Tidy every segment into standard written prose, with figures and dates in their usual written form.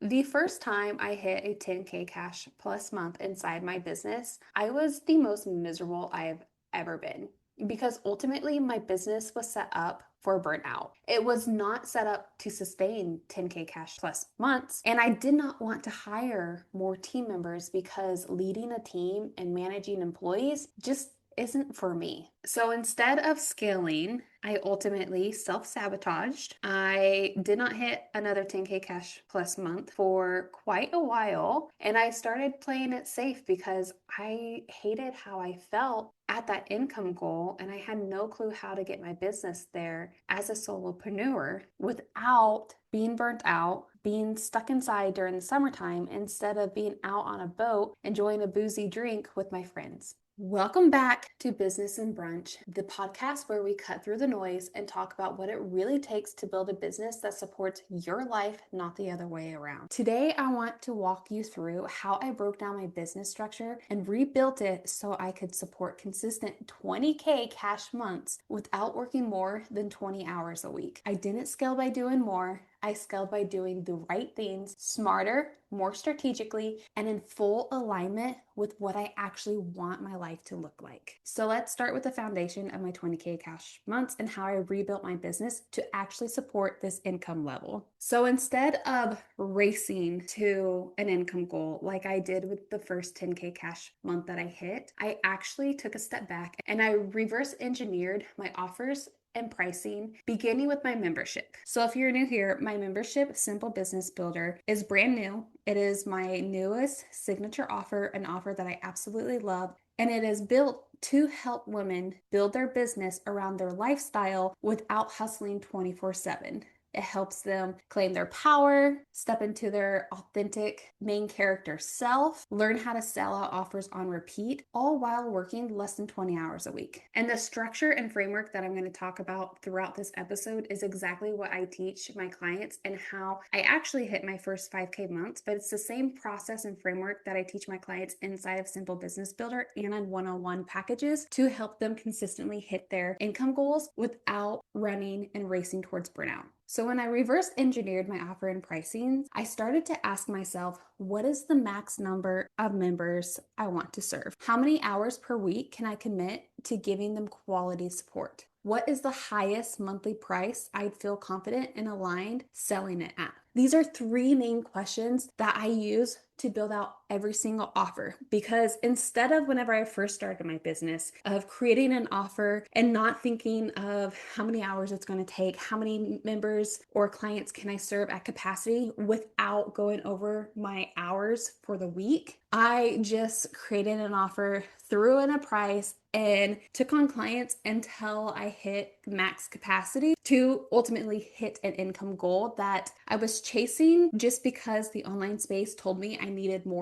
The first time I hit a 10K cash plus month inside my business, I was the most miserable I've ever been because ultimately my business was set up for burnout. It was not set up to sustain 10K cash plus months. And I did not want to hire more team members because leading a team and managing employees just isn't for me. So instead of scaling, I ultimately self-sabotaged. I did not hit another 10K cash plus month for quite a while, and I started playing it safe because I hated how I felt at that income goal, and I had no clue how to get my business there as a solopreneur without being burnt out, being stuck inside during the summertime instead of being out on a boat enjoying a boozy drink with my friends. Welcome back to Business and Brunch, the podcast where we cut through the noise and talk about what it really takes to build a business that supports your life, not the other way around. Today, I want to walk you through how I broke down my business structure and rebuilt it so I could support consistent 20K cash months without working more than 20 hours a week. I didn't scale by doing more. I scaled by doing the right things smarter, more strategically, and in full alignment with what I actually want my life to look like. So let's start with the foundation of my 20K cash months and how I rebuilt my business to actually support this income level. So instead of racing to an income goal like I did with the first 10K cash month that I hit, I actually took a step back and I reverse engineered my offers and pricing, beginning with my membership. So if you're new here, my membership, Simple Business Builder, is brand new. It is my newest signature offer, an offer that I absolutely love. And it is built to help women build their business around their lifestyle without hustling 24/7. It helps them claim their power, step into their authentic main character self, learn how to sell out offers on repeat, all while working less than 20 hours a week. And the structure and framework that I'm going to talk about throughout this episode is exactly what I teach my clients and how I actually hit my first 5K months, but it's the same process and framework that I teach my clients inside of Simple Business Builder and in one-on-one packages to help them consistently hit their income goals without running and racing towards burnout. So when I reverse engineered my offer and pricing, I started to ask myself, what is the max number of members I want to serve? How many hours per week can I commit to giving them quality support? What is the highest monthly price I'd feel confident and aligned selling it at? These are three main questions that I use to build out every single offer, because instead of whenever I first started my business of creating an offer and not thinking of how many hours it's going to take, how many members or clients can I serve at capacity without going over my hours for the week, I just created an offer, threw in a price, and took on clients until I hit max capacity to ultimately hit an income goal that I was chasing just because the online space told me I needed more,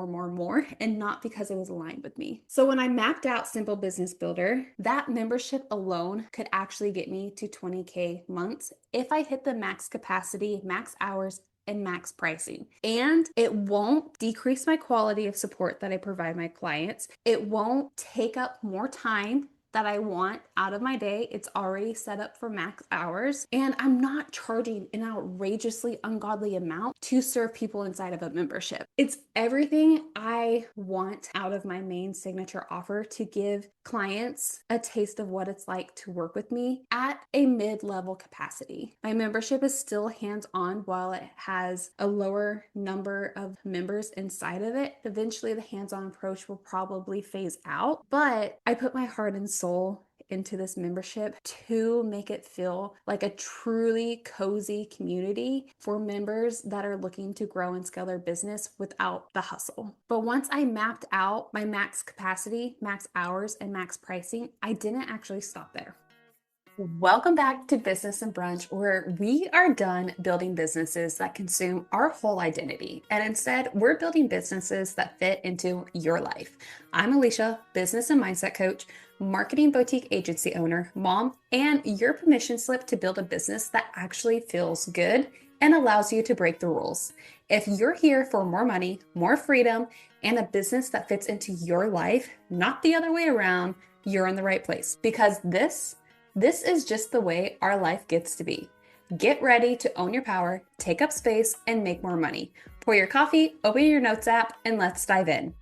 and not because it was aligned with me. So when I mapped out Simple Business Builder, that membership alone could actually get me to 20K months if I hit the max capacity, max hours, and max pricing. And it won't decrease my quality of support that I provide my clients. It won't take up more time that I want out of my day. It's already set up for max hours. And I'm not charging an outrageously ungodly amount to serve people inside of a membership. It's everything I want out of my main signature offer to give clients a taste of what it's like to work with me at a mid-level capacity. My membership is still hands-on while it has a lower number of members inside of it. Eventually, the hands-on approach will probably phase out, but I put my heart and soul into this membership to make it feel like a truly cozy community for members that are looking to grow and scale their business without the hustle. But once I mapped out my max capacity, max hours, and max pricing, I didn't actually stop there. Welcome back to Business and Brunch, where we are done building businesses that consume our whole identity. And instead, we're building businesses that fit into your life. I'm Alicia, business and mindset coach, marketing boutique agency owner, mom, and your permission slip to build a business that actually feels good and allows you to break the rules. If you're here for more money, more freedom, and a business that fits into your life, not the other way around, you're in the right place, because this is just the way our life gets to be. Get ready to own your power, take up space, and make more money. Pour your coffee, open your notes app, and let's dive in.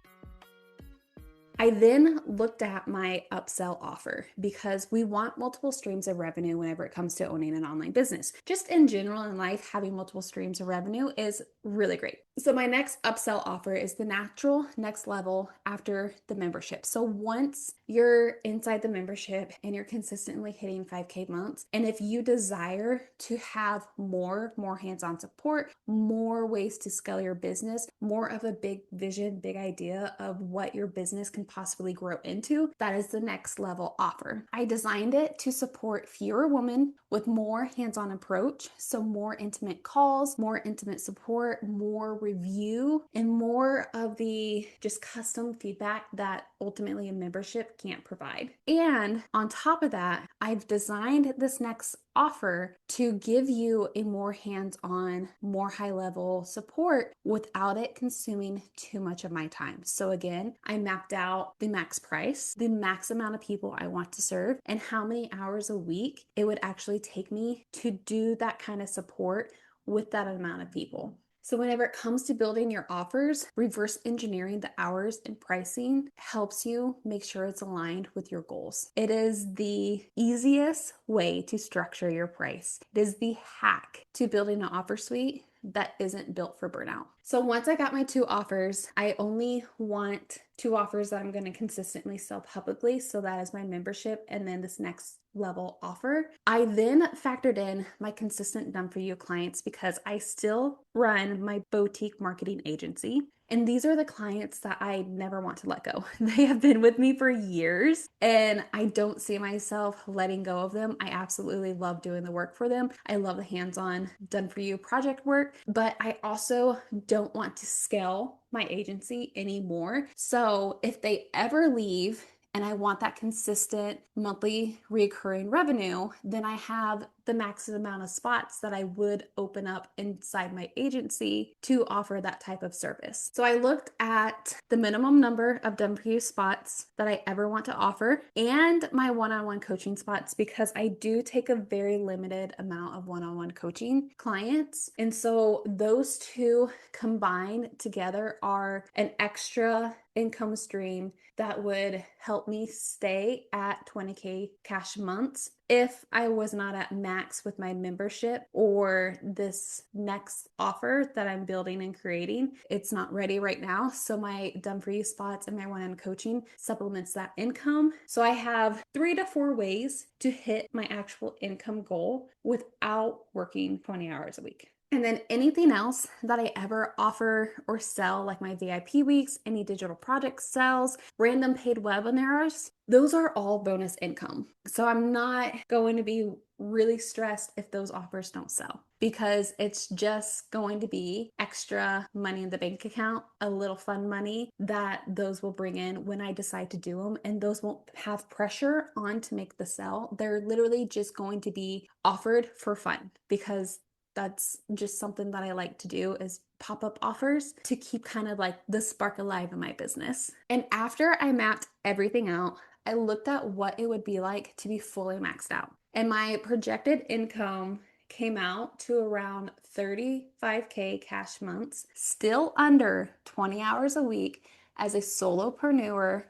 I then looked at my upsell offer because we want multiple streams of revenue whenever it comes to owning an online business. Just in general in life, having multiple streams of revenue is really great. So my next upsell offer is the natural next level after the membership. So once you're inside the membership and you're consistently hitting 5K months, and if you desire to have more hands-on support, more ways to scale your business, more of a big vision, big idea of what your business can possibly grow into, that is the next level offer. I designed it to support fewer women with more hands-on approach. So more intimate calls, more intimate support, more review, and more of the just custom feedback that ultimately a membership can't provide. And on top of that, I've designed this next offer to give you a more hands-on, more high-level support without it consuming too much of my time. So again, I mapped out the max price, the max amount of people I want to serve, and how many hours a week it would actually take me to do that kind of support with that amount of people. So whenever it comes to building your offers, reverse engineering the hours and pricing helps you make sure it's aligned with your goals. It is the easiest way to structure your price. It is the hack to building an offer suite that isn't built for burnout. So once I got my 2 offers, I only want 2 offers that I'm going to consistently sell publicly. So that is my membership and then this next level offer. I then factored in my consistent done for you clients because I still run my boutique marketing agency. And these are the clients that I never want to let go. They have been with me for years and I don't see myself letting go of them. I absolutely love doing the work for them. I love the hands-on done for you project work, but I also don't want to scale my agency anymore. So if they ever leave and I want that consistent monthly recurring revenue, then I have the maximum amount of spots that I would open up inside my agency to offer that type of service. So I looked at the minimum number of done for you spots that I ever want to offer and my one-on-one coaching spots because I do take a very limited amount of one-on-one coaching clients. And so those two combined together are an extra income stream that would help me stay at 20K cash months if I was not at max with my membership or this next offer that I'm building and creating. It's not ready right now. So my done for you spots and my one-on-one coaching supplements that income. So I have 3 to 4 ways to hit my actual income goal without working 20 hours a week. And then anything else that I ever offer or sell, like my VIP weeks, any digital project sales, random paid webinars, those are all bonus income. So I'm not going to be really stressed if those offers don't sell because it's just going to be extra money in the bank account, a little fun money that those will bring in when I decide to do them. And those won't have pressure on to make the sell. They're literally just going to be offered for fun because that's just something that I like to do is pop-up offers to keep kind of like the spark alive in my business. And after I mapped everything out, I looked at what it would be like to be fully maxed out. And my projected income came out to around 35K cash months, still under 20 hours a week as a solopreneur,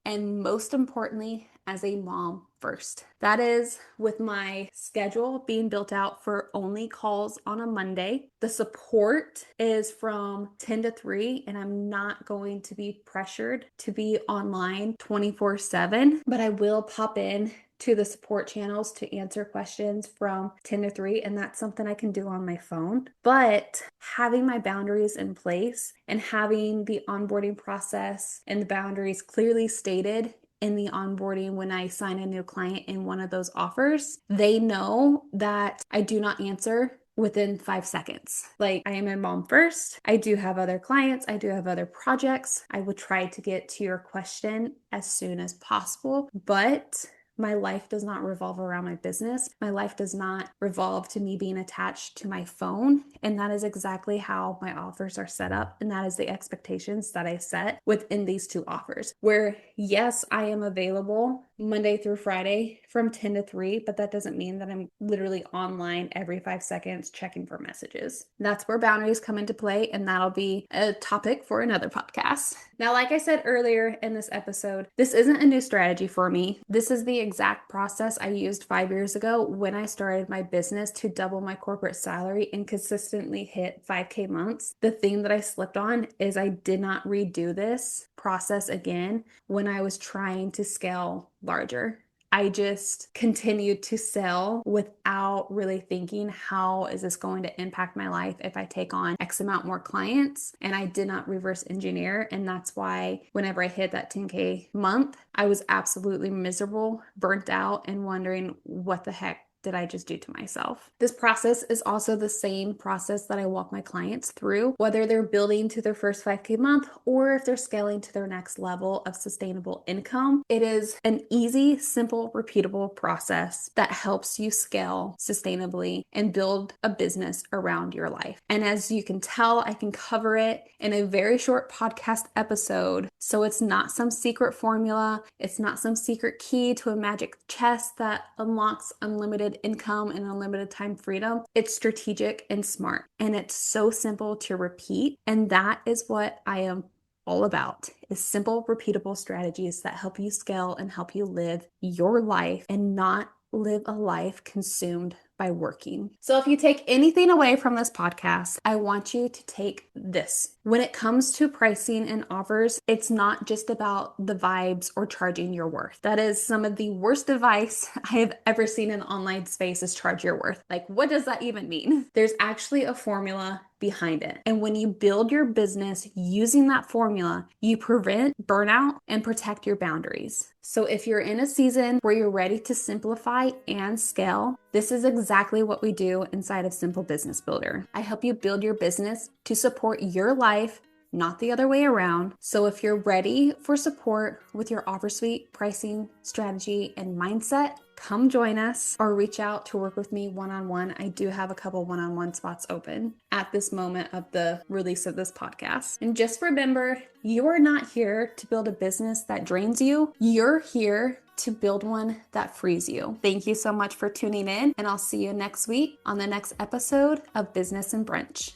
and most importantly, as a mom first. That is with my schedule being built out for only calls on a Monday. The support is from 10 to 3, and I'm not going to be pressured to be online 24/7, but I will pop in to the support channels to answer questions from 10 to 3, and that's something I can do on my phone. But having my boundaries in place and having the onboarding process and the boundaries clearly stated in the onboarding when I sign a new client in one of those offers, they know that I do not answer within 5 seconds. Like, I am a mom first. I do have other clients. I do have other projects. I would try to get to your question as soon as possible, but my life does not revolve around my business. My life does not revolve to me being attached to my phone. And that is exactly how my offers are set up. And that is the expectations that I set within these 2 offers, where yes, I am available Monday through Friday from 10 to 3, but that doesn't mean that I'm literally online every 5 seconds checking for messages. That's where boundaries come into play, and that'll be a topic for another podcast. Now, like I said earlier in this episode, this isn't a new strategy for me. This is the exact process I used 5 years ago when I started my business to double my corporate salary and consistently hit 5K months. The thing that I slipped on is I did not redo this process again when I was trying to scale larger. I just continued to sell without really thinking, how is this going to impact my life if I take on X amount more clients? And I did not reverse engineer. And that's why whenever I hit that 10K month, I was absolutely miserable, burnt out, and wondering what the heck did I just do to myself? This process is also the same process that I walk my clients through, whether they're building to their first 5K month or if they're scaling to their next level of sustainable income. It is an easy, simple, repeatable process that helps you scale sustainably and build a business around your life. And as you can tell, I can cover it in a very short podcast episode. So it's not some secret formula. It's not some secret key to a magic chest that unlocks unlimited income and unlimited time freedom. It's strategic and smart, and it's so simple to repeat. And that is what I am all about, is simple, repeatable strategies that help you scale and help you live your life and not live a life consumed by working. So if you take anything away from this podcast, I want you to take this. When it comes to pricing and offers, it's not just about the vibes or charging your worth. That is some of the worst advice I have ever seen in the online space, is charge your worth. Like, what does that even mean? There's actually a formula behind it. And when you build your business using that formula, you prevent burnout and protect your boundaries. So if you're in a season where you're ready to simplify and scale, this is exactly what we do inside of Simple Business Builder. I help you build your business to support your life, not the other way around. So if you're ready for support with your offer suite, pricing, strategy, and mindset, come join us or reach out to work with me one-on-one. I do have a couple one-on-one spots open at this moment of the release of this podcast. And just remember, you are not here to build a business that drains you. You're here to build one that frees you. Thank you so much for tuning in, and I'll see you next week on the next episode of Business and Brunch.